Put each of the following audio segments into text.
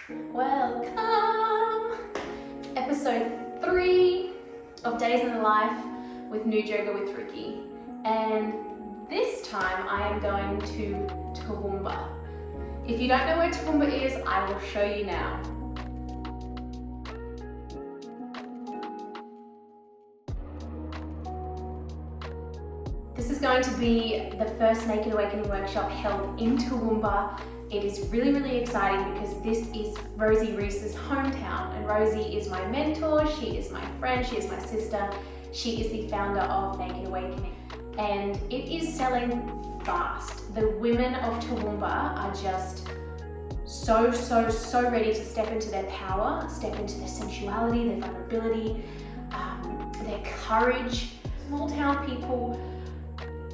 Welcome! Episode 3 of Days in the Life with N.ude Yoga with Rikki. And this time I am going to Toowoomba. If you don't know where Toowoomba is, I will show you now. This is going to be the first Naked Awakening workshop held in Toowoomba. It is really, really exciting because this is Rosie Rees' hometown, and Rosie is my mentor, she is my friend, she is my sister, she is the founder of Naked Awakening, and it is selling fast. The women of Toowoomba are just so ready to step into their power, step into their sensuality, their vulnerability, their courage. Small town people,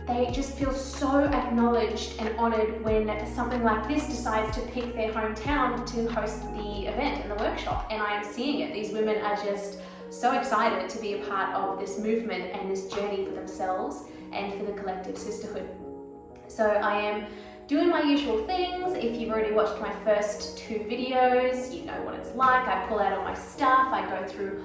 they just feel so acknowledged and honoured when something like this decides to pick their hometown to host the event and the workshop. And I am seeing it. These women are just so excited to be a part of this movement and this journey for themselves and for the collective sisterhood. So I am doing my usual things. If you've already watched my first 2 videos, you know what it's like. I pull out all my stuff, I go through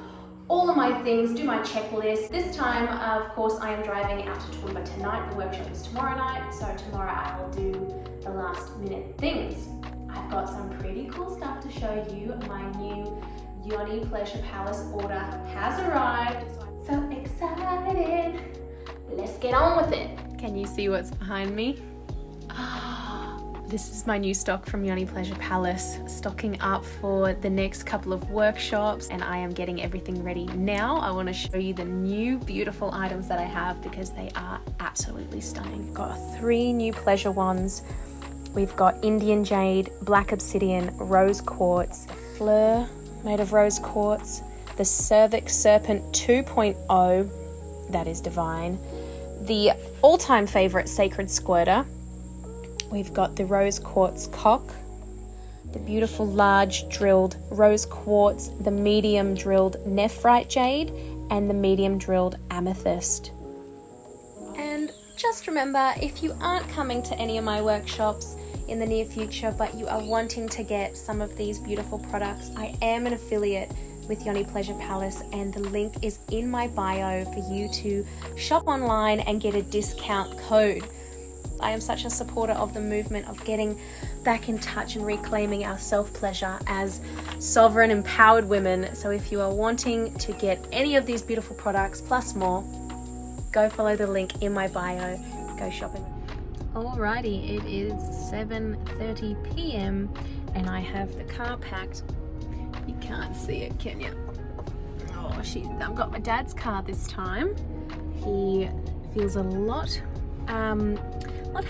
all of my things, do my checklist. This time, of course, I am driving out to Toowoomba tonight. The workshop is tomorrow night, so tomorrow I will do the last minute things. I've got some pretty cool stuff to show you. My new Yoni Pleasure Palace order has arrived. So excited. Let's get on with it. Can you see what's behind me? This is my new stock from Yoni Pleasure Palace, stocking up for the next couple of workshops, and I am getting everything ready now. I want to show you the new beautiful items that I have because they are absolutely stunning. We've got 3 new pleasure wands. We've got Indian jade, black obsidian, rose quartz, fleur made of rose quartz, the cervix serpent 2.0, that is divine, the all-time favorite sacred squirter. We've got the rose quartz cock, the beautiful large drilled rose quartz, the medium drilled nephrite jade, and the medium drilled amethyst. And just remember, if you aren't coming to any of my workshops in the near future, but you are wanting to get some of these beautiful products, I am an affiliate with Yoni Pleasure Palace, and the link is in my bio for you to shop online and get a discount code. I am such a supporter of the movement of getting back in touch and reclaiming our self-pleasure as sovereign, empowered women. So if you are wanting to get any of these beautiful products plus more, go follow the link in my bio, go shopping. Alrighty, it is 7:30 p.m. and I have the car packed. You can't see it, can you? Oh, I've got my dad's car this time. He feels a lot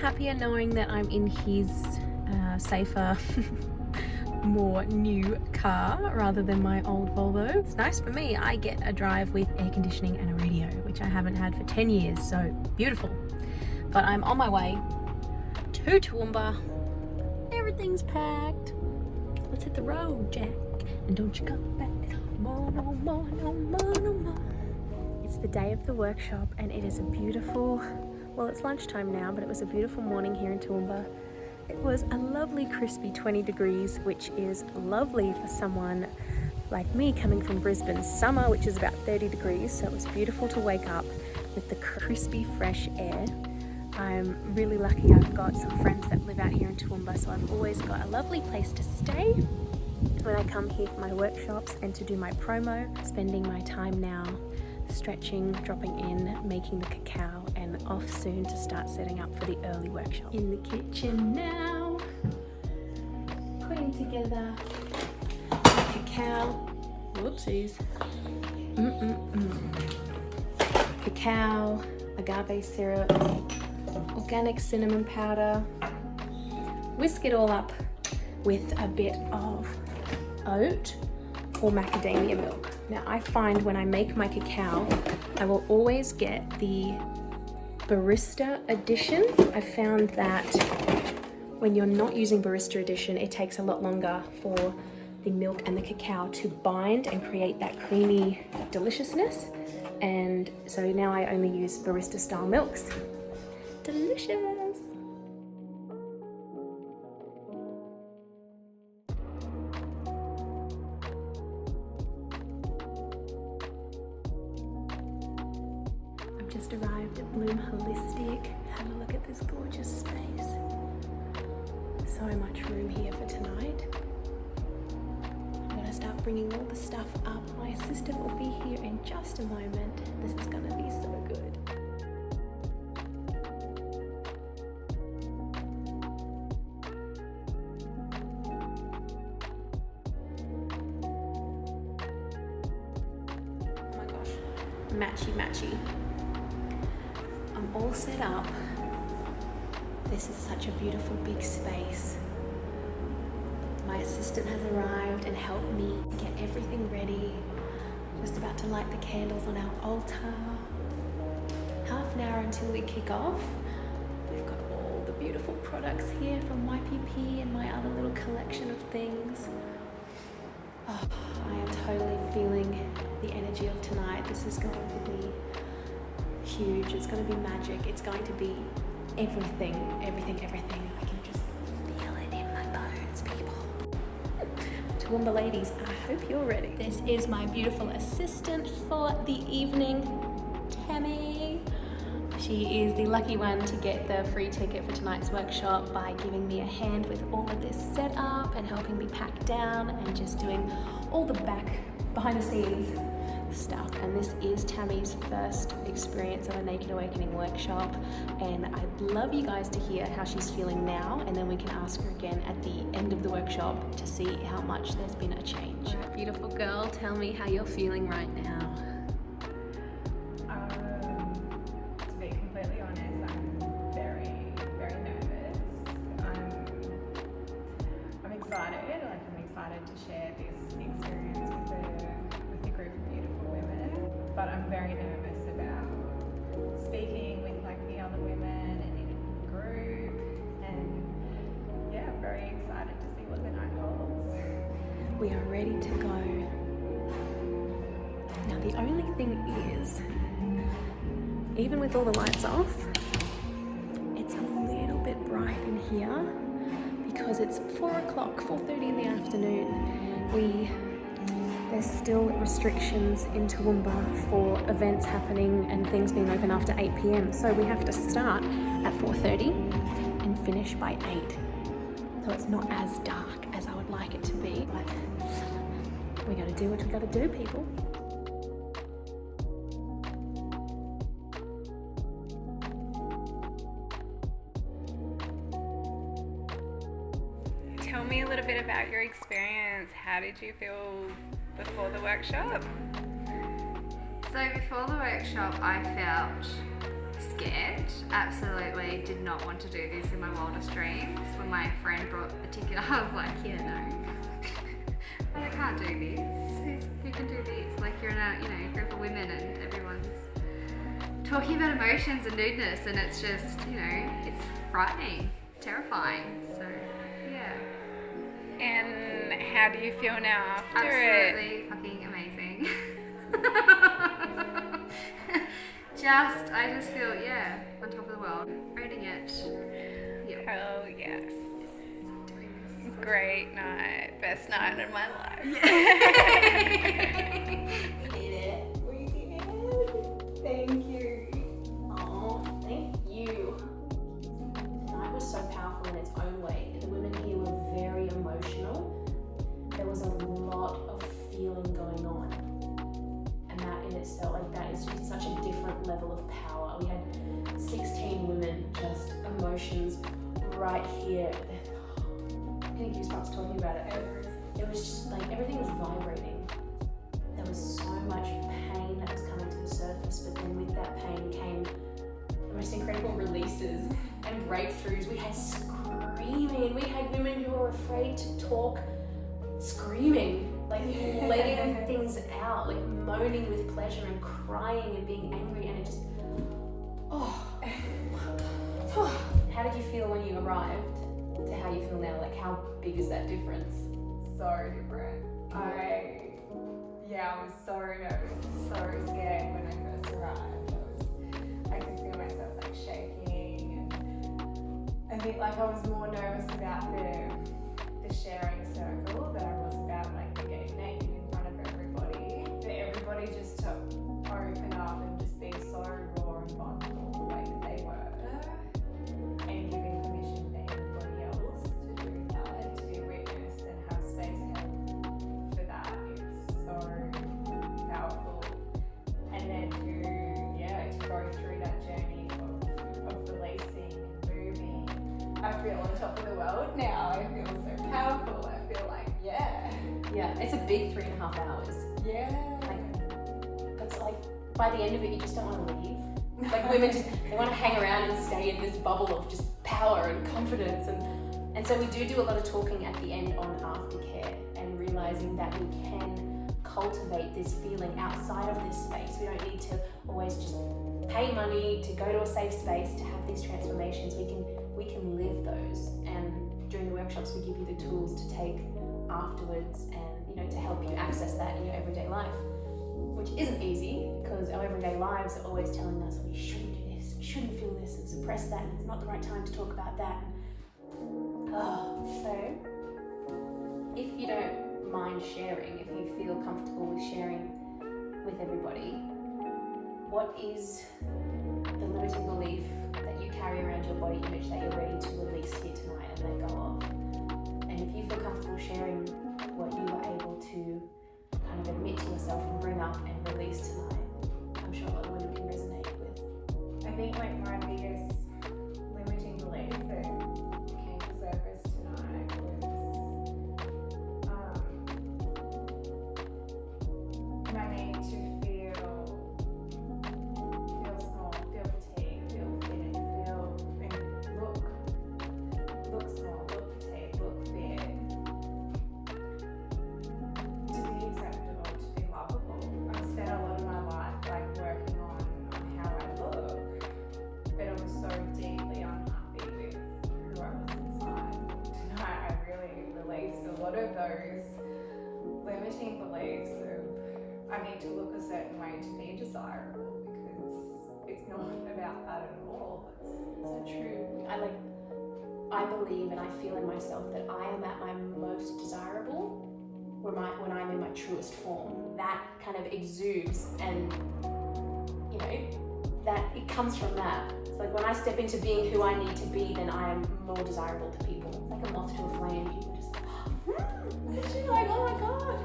happier knowing that I'm in his safer, more new car rather than my old Volvo. It's nice for me. I get a drive with air conditioning and a radio, which I haven't had for 10 years, so beautiful. But I'm on my way to Toowoomba. Everything's packed. Let's hit the road, Jack. And don't you come back no more. It's the day of the workshop, and it is a beautiful, well, it's lunchtime now, but it was a beautiful morning here in Toowoomba. It was a lovely crispy 20 degrees, which is lovely for someone like me coming from Brisbane summer, which is about 30 degrees. So it was beautiful to wake up with the crispy, fresh air. I'm really lucky I've got some friends that live out here in Toowoomba, so I've always got a lovely place to stay when I come here for my workshops and to do my promo. Spending my time now stretching, dropping in, making the cacao, and off soon to start setting up for the early workshop. In the kitchen now, putting together the cacao. Whoopsies. Cacao, agave syrup, organic cinnamon powder. Whisk it all up with a bit of oat or macadamia milk. Now I find when I make my cacao, I will always get the barista edition. I found that when you're not using barista edition, it takes a lot longer for the milk and the cacao to bind and create that creamy deliciousness. And so now I only use barista style milks. Delicious. just arrived at Bloom Holistic. Have a look at this gorgeous space. So much room here for tonight. I'm gonna start bringing all the stuff up. My assistant will be here in just a moment. This is gonna be so good. Oh my gosh, matchy. I'm all set up. This is such a beautiful big space. My assistant has arrived and helped me get everything ready. Just about to light the candles on our altar. Half an hour until we kick off. We've got all the beautiful products here from YPP and my other little collection of things. Oh, I am totally feeling the energy of tonight. This is going to be huge. It's going to be magic. It's going to be everything. I can just feel it in my bones, people. TOOWOOMBA ladies, I hope you're ready. This is my beautiful assistant for the evening, Tammy. She is the lucky one to get the free ticket for tonight's workshop by giving me a hand with all of this setup and helping me pack down and just doing all the behind the scenes stuff. And this is Tammy's first experience of a Naked Awakening workshop, and I'd love you guys to hear how she's feeling now, and then we can ask her again at the end of the workshop to see how much there's been a change. Right, beautiful girl, tell me how you're feeling right now. To be completely honest, I'm very nervous. I'm excited. I'm excited to share this experience with a group of beautiful women, but I'm very nervous about speaking with the other women and in a group, and yeah, I'm very excited to see what the night holds. We are ready to go. Now the only thing is, even with all the lights off, it's a little bit bright in here because it's 4 o'clock, 4:30 in the afternoon. There's still restrictions in Toowoomba for events happening and things being open after 8 p.m. So we have to start at 4:30 and finish by 8. So it's not as dark as I would like it to be, but we gotta do what we gotta do, people. Tell me a little bit about your experience. How did you feel before the workshop? So before the workshop, I felt scared. Absolutely did not want to do this in my wildest dreams. When my friend brought the ticket, I was like, yeah, no. I can't do this. Who can do this? You're in a group of women and everyone's talking about emotions and nudeness, and it's just, it's frightening, terrifying. So, yeah. And how do you feel now after Absolutely fucking amazing. I just feel, on top of the world. Rating it. Yep. Oh, yes. Great night. Best night of my life. We did it. Thank you. Oh, thank you. Tonight was so powerful in its own way. The women here were very emotional. There was a lot of feeling going on. And that in itself, that is just such a different level of power. We had 16 women, just emotions right here. I'm getting goosebumps talking about it. It was just everything was vibrating. There was so much pain that was coming to the surface, but then with that pain came the most incredible releases and breakthroughs. We had screaming. We had women who were afraid to talk, screaming, letting things out, moaning with pleasure and crying and being angry, and it just, How did you feel when you arrived to how you feel now? How big is that difference? So different. I was so nervous, so scared when I first arrived. I could feel myself shaking, and I think I was more nervous about the sharing circle than I was about the getting naked in front of everybody. For everybody just to open up and just be so raw and feel on top of the world now. I feel so powerful. I feel like, yeah. Yeah, it's a big 3.5 hours. Yeah. Like, that's like, by the end of it, you just don't want to leave. Like women just, they want to hang around and stay in this bubble of just power and confidence. And so we do a lot of talking at the end on aftercare and realizing that we can cultivate this feeling outside of this space. We don't need to always just pay money to go to a safe space to have these transformations. We can live those. And during the workshops, we give you the tools to take afterwards and, you know, to help you access that in your everyday life. Which isn't easy because our everyday lives are always telling us we shouldn't do this, we shouldn't feel this and suppress that, and it's not the right time to talk about that. So if you don't mind sharing, if you feel comfortable with sharing with everybody, what is the limiting belief that you carry around your body image that you're ready to release here tonight and let go of? And if you feel comfortable sharing what you were able to kind of admit to yourself and bring up and release tonight, I'm sure a lot of women can resonate with. I think like my biggest limiting belief that came to surface tonight was my need to feel small, feel fatigued, feel thin, look small, look fatigued, look fit. To be acceptable, to be lovable. I've spent a lot of my life like working on how I look, but I was so deeply unhappy with who I was inside. Tonight I really released a lot of those limiting beliefs of I need to look a certain way to be desirable, because it's not about that at all. It's so true. I believe and I feel in myself that I am at my most desirable when I'm in my truest form. That kind of exudes, and you know, that it comes from that. It's like when I step into being who I need to be, then I am more desirable to people. It's like a moth to a flame. People just look at you like, oh my god.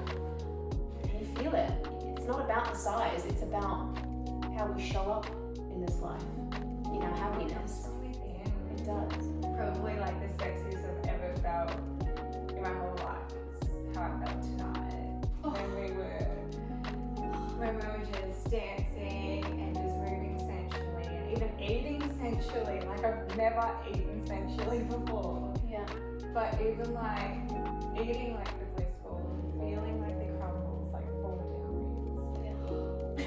And you feel it. It's not about the size, it's about how we show up in this life, in our happiness. It does. Probably like the sexiest I've ever felt in my whole life is how I felt tonight. When we were just dancing and just moving sensually and even eating sensually. Like I've never eaten sensually before. Yeah. But even like eating like the blissful and feeling like the crumbles like fall down. Yeah.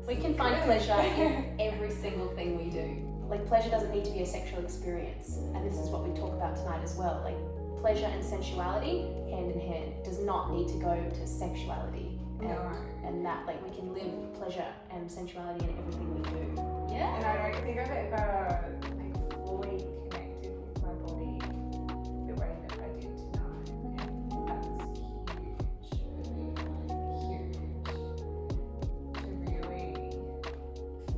We can find pleasure in every single thing we do. Like pleasure doesn't need to be a sexual experience, and this is what we talk about tonight as well. Like pleasure and sensuality, hand in hand, does not need to go to sexuality. And that, like, we can live pleasure and sensuality in everything we do. Yeah. And I don't think I've ever like fully connected with my body the way that I did tonight, and that was huge for me, like huge. To really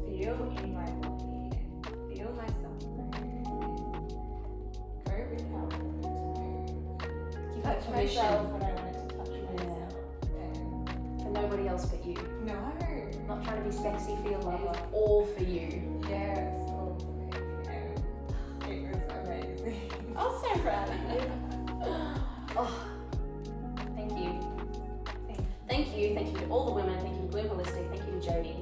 feel in my body and feel myself move and go with how I wanted to move. Touch myself when I wanted to touch myself. For nobody else but you. No. Not trying to be sexy for your lover, all for you. Yes, all for me. And it was amazing. I'm so proud of you. Oh, thank you. Thank you to all the women. Thank you to Bloom Holistic. Thank you to Jodie.